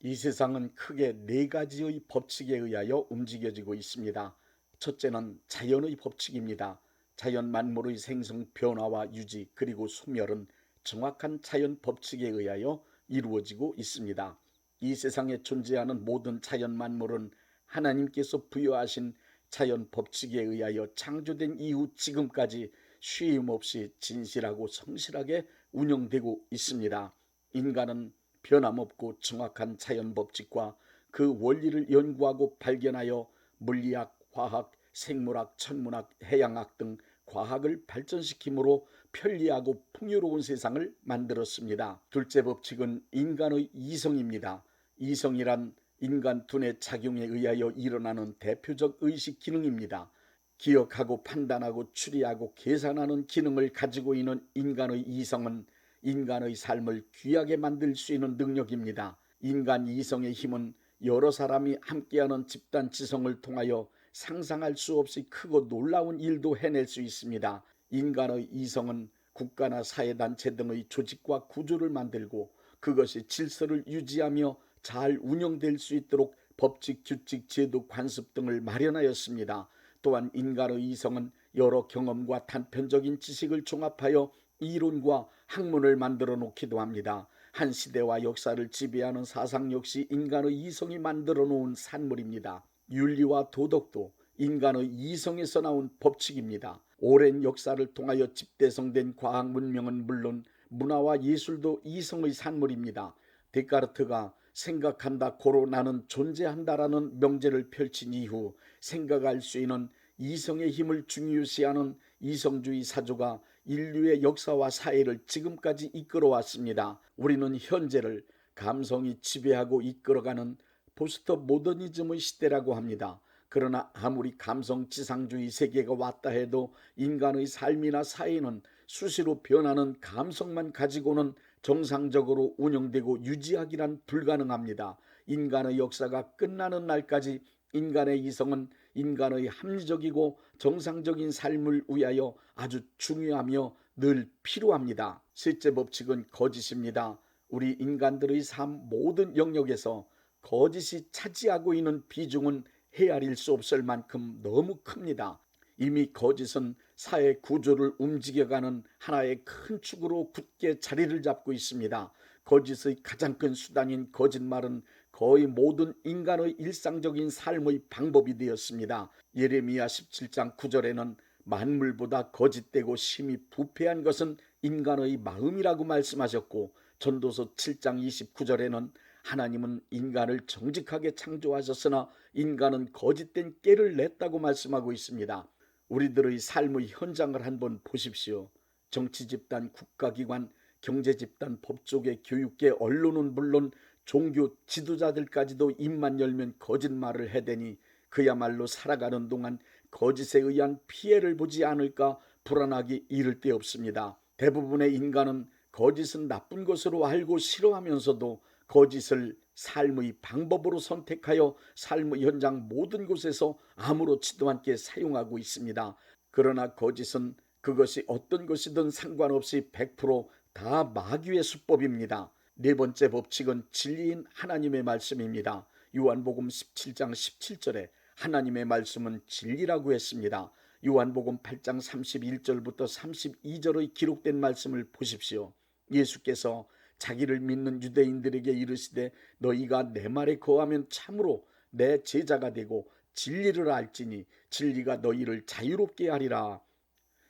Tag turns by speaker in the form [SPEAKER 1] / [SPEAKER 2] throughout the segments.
[SPEAKER 1] 이 세상은 크게 네 가지의 법칙에 의하여 움직여지고 있습니다. 첫째는 자연의 법칙입니다. 자연 만물의 생성, 변화와 유지, 그리고 소멸은 정확한 자연 법칙에 의하여 이루어지고 있습니다. 이 세상에 존재하는 모든 자연 만물은 하나님께서 부여하신 자연 법칙에 의하여 창조된 이후 지금까지 쉼 없이 진실하고 성실하게 운영되고 있습니다. 인간은 변함없고 정확한 자연 법칙과 그 원리를 연구하고 발견하여 물리학, 화학, 생물학, 천문학, 해양학 등 과학을 발전시킴으로 편리하고 풍요로운 세상을 만들었습니다. 둘째 법칙은 인간의 이성입니다. 이성이란 인간 두뇌 작용에 의하여 일어나는 대표적 의식 기능입니다. 기억하고 판단하고 추리하고 계산하는 기능을 가지고 있는 인간의 이성은 인간의 삶을 귀하게 만들 수 있는 능력입니다. 인간 이성의 힘은 여러 사람이 함께하는 집단 지성을 통하여 상상할 수 없이 크고 놀라운 일도 해낼 수 있습니다. 인간의 이성은 국가나 사회단체 등의 조직과 구조를 만들고 그것이 질서를 유지하며 잘 운영될 수 있도록 법칙, 규칙, 제도, 관습 등을 마련하였습니다. 또한 인간의 이성은 여러 경험과 단편적인 지식을 종합하여 이론과 학문을 만들어 놓기도 합니다. 한 시대와 역사를 지배하는 사상 역시 인간의 이성이 만들어 놓은 산물입니다. 윤리와 도덕도 인간의 이성에서 나온 법칙입니다. 오랜 역사를 통하여 집대성된 과학 문명은 물론 문화와 예술도 이성의 산물입니다. 데카르트가 생각한다 고로 나는 존재한다라는 명제를 펼친 이후 생각할 수 있는 이성의 힘을 중요시하는 이성주의 사조가 인류의 역사와 사회를 지금까지 이끌어왔습니다. 우리는 현재를 감성이 지배하고 이끌어가는 포스트 모더니즘의 시대라고 합니다. 그러나 아무리 감성지상주의 세계가 왔다 해도 인간의 삶이나 사회는 수시로 변하는 감성만 가지고는 정상적으로 운영되고 유지하기란 불가능합니다. 인간의 역사가 끝나는 날까지 인간의 이성은 인간의 합리적이고 정상적인 삶을 위하여 아주 중요하며 늘 필요합니다. 셋째 법칙은 거짓입니다. 우리 인간들의 삶 모든 영역에서 거짓이 차지하고 있는 비중은 헤아릴 수 없을 만큼 너무 큽니다. 이미 거짓은 사회 구조를 움직여가는 하나의 큰 축으로 굳게 자리를 잡고 있습니다. 거짓의 가장 큰 수단인 거짓말은 거의 모든 인간의 일상적인 삶의 방법이 되었습니다. 예레미야 17장 9절에는 만물보다 거짓되고 심히 부패한 것은 인간의 마음이라고 말씀하셨고, 전도서 7장 29절에는 하나님은 인간을 정직하게 창조하셨으나 인간은 거짓된 깨를 냈다고 말씀하고 있습니다. 우리들의 삶의 현장을 한번 보십시오. 정치 집단, 국가기관, 경제 집단, 법조계, 교육계, 언론은 물론 종교 지도자들까지도 입만 열면 거짓말을 해대니 그야말로 살아가는 동안 거짓에 의한 피해를 보지 않을까 불안하기 이를 데 없습니다. 대부분의 인간은 거짓은 나쁜 것으로 알고 싫어하면서도 거짓을 삶의 방법으로 선택하여 삶의 현장 모든 곳에서 아무렇지도 않게 사용하고 있습니다. 그러나 거짓은 그것이 어떤 것이든 상관없이 100%다 마귀의 수법입니다. 네 번째 법칙은 진리인 하나님의 말씀입니다. 요한복음 17장 17절에 하나님의 말씀은 진리라고 했습니다. 요한복음 8장 31절부터 32절의 기록된 말씀을 보십시오. 예수께서 자기를 믿는 유대인들에게 이르시되 너희가 내 말에 거하면 참으로 내 제자가 되고 진리를 알지니 진리가 너희를 자유롭게 하리라.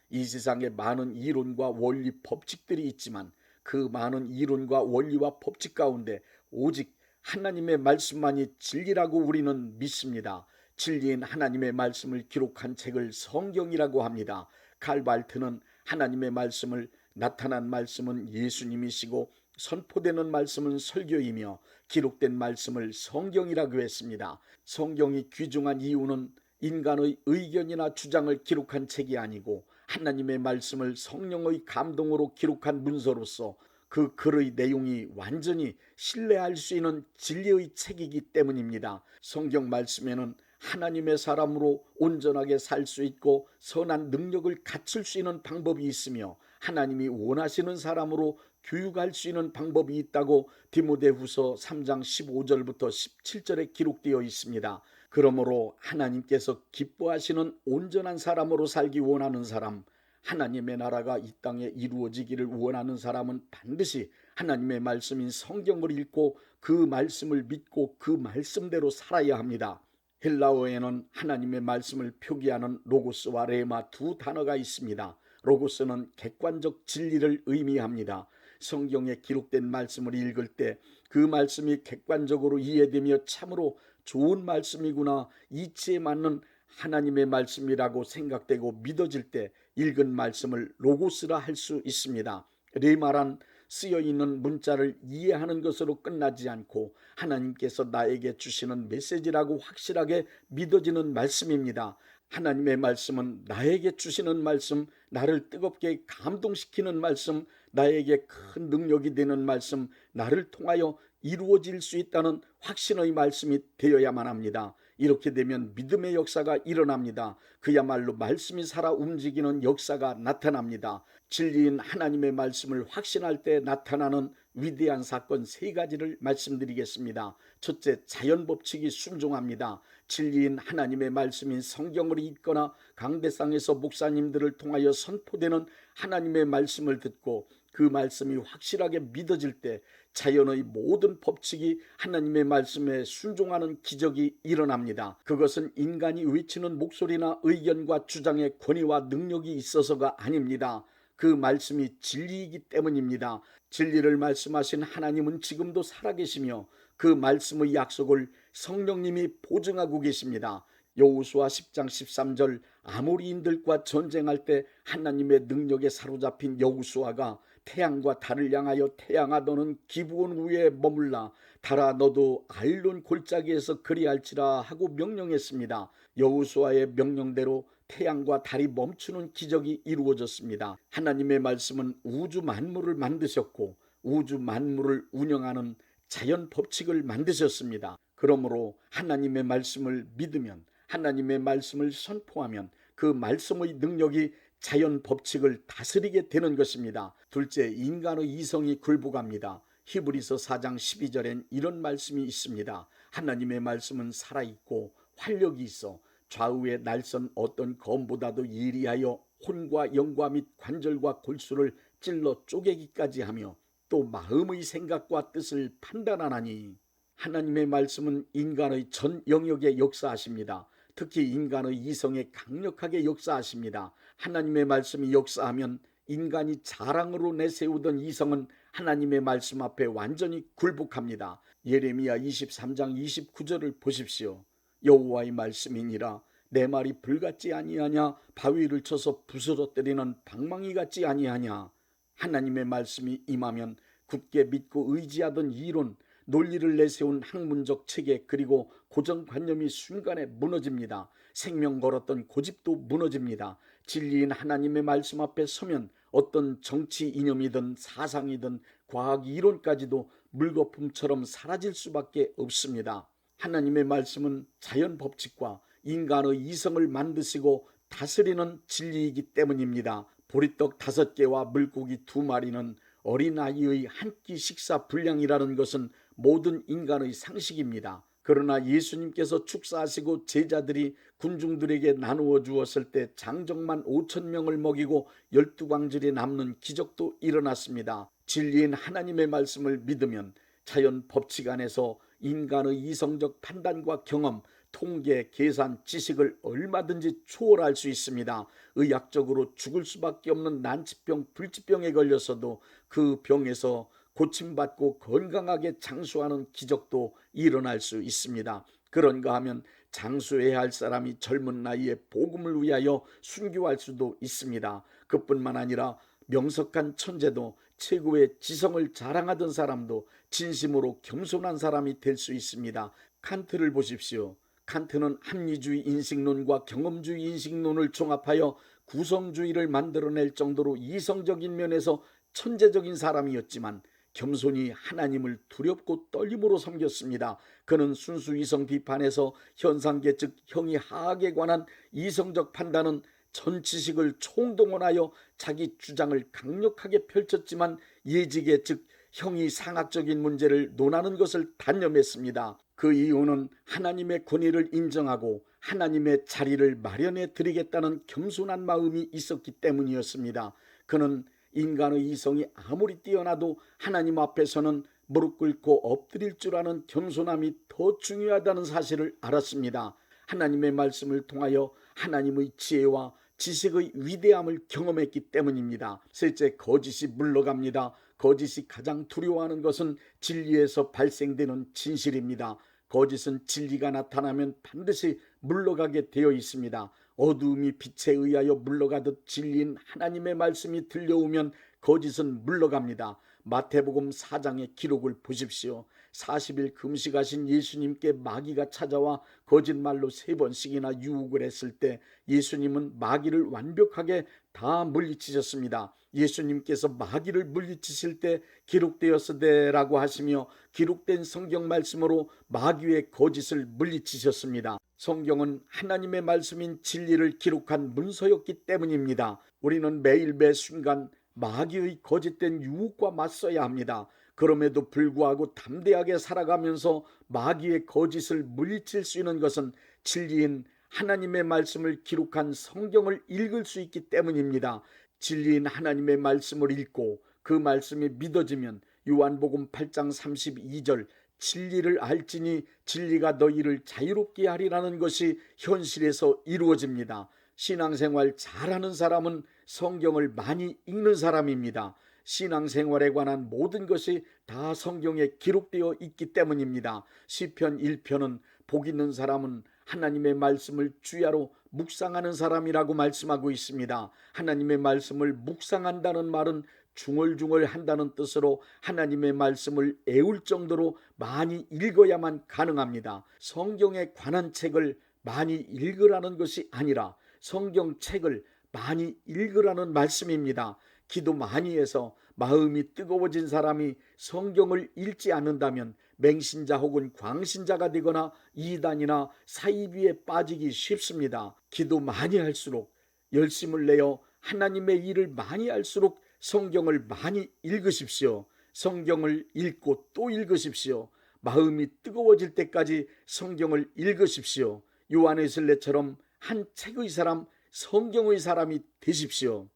[SPEAKER 1] 이 세상에 많은 이론과 원리 법칙들이 있지만 그 많은 이론과 원리와 법칙 가운데 오직 하나님의 말씀만이 진리라고 우리는 믿습니다. 진리인 하나님의 말씀을 기록한 책을 성경이라고 합니다. 칼발트는 하나님의 말씀을 나타난 말씀은 예수님이시고 선포되는 말씀은 설교이며 기록된 말씀을 성경이라고 했습니다. 성경이 귀중한 이유는 인간의 의견이나 주장을 기록한 책이 아니고 하나님의 말씀을 성령의 감동으로 기록한 문서로서 그 글의 내용이 완전히 신뢰할 수 있는 진리의 책이기 때문입니다. 성경 말씀에는 하나님의 사람으로 온전하게 살 수 있고 선한 능력을 갖출 수 있는 방법이 있으며 하나님이 원하시는 사람으로 교육할 수 있는 방법이 있다고 디모데후서 3장 15절부터 17절에 기록되어 있습니다. 그러므로 하나님께서 기뻐하시는 온전한 사람으로 살기 원하는 사람, 하나님의 나라가 이 땅에 이루어지기를 원하는 사람은 반드시 하나님의 말씀인 성경을 읽고 그 말씀을 믿고 그 말씀대로 살아야 합니다. 헬라어에는 하나님의 말씀을 표기하는 로고스와 레마 두 단어가 있습니다. 로고스는 객관적 진리를 의미합니다. 성경에 기록된 말씀을 읽을 때 그 말씀이 객관적으로 이해되며 참으로 좋은 말씀이구나, 이치에 맞는 하나님의 말씀이라고 생각되고 믿어질 때 읽은 말씀을 로고스라 할 수 있습니다. 레마란 쓰여있는 문자를 이해하는 것으로 끝나지 않고 하나님께서 나에게 주시는 메시지라고 확실하게 믿어지는 말씀입니다. 하나님의 말씀은 나에게 주시는 말씀, 나를 뜨겁게 감동시키는 말씀, 나에게 큰 능력이 되는 말씀, 나를 통하여 이루어질 수 있다는 확신의 말씀이 되어야만 합니다. 이렇게 되면 믿음의 역사가 일어납니다. 그야말로 말씀이 살아 움직이는 역사가 나타납니다. 진리인 하나님의 말씀을 확신할 때 나타나는 위대한 사건 세 가지를 말씀드리겠습니다. 첫째, 자연법칙이 순종합니다. 진리인 하나님의 말씀인 성경을 읽거나 강대상에서 목사님들을 통하여 선포되는 하나님의 말씀을 듣고 그 말씀이 확실하게 믿어질 때 자연의 모든 법칙이 하나님의 말씀에 순종하는 기적이 일어납니다. 그것은 인간이 외치는 목소리나 의견과 주장의 권위와 능력이 있어서가 아닙니다. 그 말씀이 진리이기 때문입니다. 진리를 말씀하신 하나님은 지금도 살아계시며 그 말씀의 약속을 성령님이 보증하고 계십니다. 여호수아 10장 13절, 아모리인들과 전쟁할 때 하나님의 능력에 사로잡힌 여호수아가 태양과 달을 향하여 태양아 너는 기브온 위에 머물라, 달아 너도 아일론 골짜기에서 그리할지라 하고 명령했습니다. 여호수아의 명령대로 태양과 달이 멈추는 기적이 이루어졌습니다. 하나님의 말씀은 우주 만물을 만드셨고 우주 만물을 운영하는 자연 법칙을 만드셨습니다. 그러므로 하나님의 말씀을 믿으면, 하나님의 말씀을 선포하면 그 말씀의 능력이 자연 법칙을 다스리게 되는 것입니다. 둘째, 인간의 이성이 굴복합니다. 히브리서 4장 12절엔 이런 말씀이 있습니다. 하나님의 말씀은 살아있고 활력이 있어 좌우에 날선 어떤 검보다도 예리하여 혼과 영과 및 관절과 골수를 찔러 쪼개기까지 하며 또 마음의 생각과 뜻을 판단하나니. 하나님의 말씀은 인간의 전 영역에 역사하십니다. 특히 인간의 이성에 강력하게 역사하십니다. 하나님의 말씀이 역사하면 인간이 자랑으로 내세우던 이성은 하나님의 말씀 앞에 완전히 굴복합니다. 예레미야 23장 29절을 보십시오. 여호와의 말씀이니라 내 말이 불같지 아니하냐, 바위를 쳐서 부스러뜨리는 방망이 같지 아니하냐. 하나님의 말씀이 임하면 굳게 믿고 의지하던 이론, 논리를 내세운 학문적 체계, 그리고 고정관념이 순간에 무너집니다. 생명 걸었던 고집도 무너집니다. 진리인 하나님의 말씀 앞에 서면 어떤 정치 이념이든 사상이든 과학 이론까지도 물거품처럼 사라질 수밖에 없습니다. 하나님의 말씀은 자연 법칙과 인간의 이성을 만드시고 다스리는 진리이기 때문입니다. 보리떡 5개와 물고기 2마리는 어린아이의 한 끼 식사 분량이라는 것은 모든 인간의 상식입니다. 그러나 예수님께서 축사하시고 제자들이 군중들에게 나누어 주었을 때 장정만 5,000명을 먹이고 12광절이 남는 기적도 일어났습니다. 진리인 하나님의 말씀을 믿으면 자연 법칙 안에서 인간의 이성적 판단과 경험, 통계, 계산, 지식을 얼마든지 초월할 수 있습니다. 의학적으로 죽을 수밖에 없는 난치병, 불치병에 걸려서도 그 병에서 고침받고 건강하게 장수하는 기적도 일어날 수 있습니다. 그런가 하면 장수해야 할 사람이 젊은 나이에 복음을 위하여 순교할 수도 있습니다. 그뿐만 아니라 명석한 천재도, 최고의 지성을 자랑하던 사람도 진심으로 겸손한 사람이 될 수 있습니다. 칸트를 보십시오. 칸트는 합리주의 인식론과 경험주의 인식론을 종합하여 구성주의를 만들어낼 정도로 이성적인 면에서 천재적인 사람이었지만 겸손히 하나님을 두렵고 떨림으로 섬겼습니다. 그는 순수 이성 비판에서 현상계 즉 형이 하학에 관한 이성적 판단은 전 지식을 총동원하여 자기 주장을 강력하게 펼쳤지만 예직의 즉 형이 상학적인 문제를 논하는 것을 단념했습니다. 그 이유는 하나님의 권위를 인정하고 하나님의 자리를 마련해 드리겠다는 겸손한 마음이 있었기 때문이었습니다. 그는 인간의 이성이 아무리 뛰어나도 하나님 앞에서는 무릎 꿇고 엎드릴 줄 아는 겸손함이 더 중요하다는 사실을 알았습니다. 하나님의 말씀을 통하여 하나님의 지혜와 지식의 위대함을 경험했기 때문입니다. 셋째, 거짓이 물러갑니다. 거짓이 가장 두려워하는 것은 진리에서 발생되는 진실입니다. 거짓은 진리가 나타나면 반드시 물러가게 되어 있습니다. 어두움이 빛에 의하여 물러가듯 진리인 하나님의 말씀이 들려오면 거짓은 물러갑니다. 마태복음 4장의 기록을 보십시오. 40일 금식하신 예수님께 마귀가 찾아와 거짓말로 3번씩이나 유혹을 했을 때 예수님은 마귀를 완벽하게 다 물리치셨습니다. 예수님께서 마귀를 물리치실 때 기록되었으되라고 하시며 기록된 성경 말씀으로 마귀의 거짓을 물리치셨습니다. 성경은 하나님의 말씀인 진리를 기록한 문서였기 때문입니다. 우리는 매일 매 순간 마귀의 거짓된 유혹과 맞서야 합니다. 그럼에도 불구하고 담대하게 살아가면서 마귀의 거짓을 물리칠 수 있는 것은 진리인 하나님의 말씀을 기록한 성경을 읽을 수 있기 때문입니다. 진리인 하나님의 말씀을 읽고 그 말씀이 믿어지면 요한복음 8장 32절 진리를 알지니 진리가 너희를 자유롭게 하리라는 것이 현실에서 이루어집니다. 신앙생활 잘하는 사람은 성경을 많이 읽는 사람입니다. 신앙생활에 관한 모든 것이 다 성경에 기록되어 있기 때문입니다. 시편 1편은 복 있는 사람은 하나님의 말씀을 주야로 묵상하는 사람이라고 말씀하고 있습니다. 하나님의 말씀을 묵상한다는 말은 중얼중얼 한다는 뜻으로 하나님의 말씀을 애울 정도로 많이 읽어야만 가능합니다. 성경에 관한 책을 많이 읽으라는 것이 아니라 성경책을 많이 읽으라는 말씀입니다. 기도 많이 해서 마음이 뜨거워진 사람이 성경을 읽지 않는다면 맹신자 혹은 광신자가 되거나 이단이나 사이비에 빠지기 쉽습니다. 기도 많이 할수록 열심을 내어 하나님의 일을 많이 할수록 성경을 많이 읽으십시오. 성경을 읽고 또 읽으십시오. 마음이 뜨거워질 때까지 성경을 읽으십시오. 요한의 슬레처럼 한 책의 사람, 성경의 사람이 되십시오.